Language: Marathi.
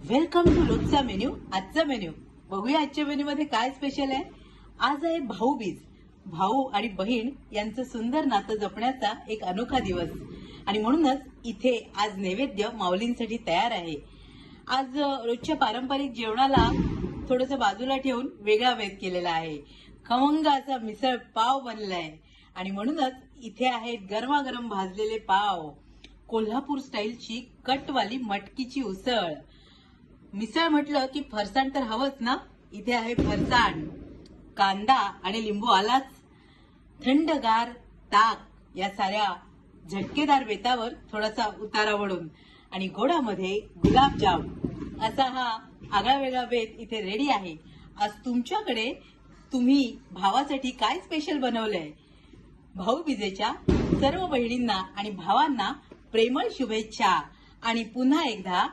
वेलकम टू रोजचा मेन्यू. आजचा मेन्यू बघूया. आजच्या मेन्यू मध्ये काय स्पेशल आहे. आज आहे भाऊबीज. भाऊ आणि बहीण यांचं सुंदर नातं जपण्याचा एक अनोखा दिवस आणि म्हणूनच इथे आज नैवेद्य माऊलींसाठी तयार आहे. आज रोजच्या पारंपरिक जेवणाला थोडंसं बाजूला ठेवून वेगळा भेद केलेला आहे. खमंग असा मिसळ पाव बनलाय आणि म्हणूनच इथे आहेत गरमागरम भाजलेले पाव, कोल्हापूर स्टाईलची कटवाली मटकीची उसळ. मिसळ म्हटलं की फरसाण तर हवंच ना. इथे आहे फरसाण, कांदा आणि लिंबू आलाच, थंडगार ताक या साऱ्या झटकेदार बेतावर थोडासा उतारा वळून आणि गोडामध्ये गुलाबजाम असा हा आगळा वेगळा बेत इथे रेडी आहे. आज तुमच्याकडे तुम्ही भावासाठी काय स्पेशल बनवलंय. भाऊबीजेच्या सर्व बहिणींना आणि भावांना प्रेमळ शुभेच्छा आणि पुन्हा एकदा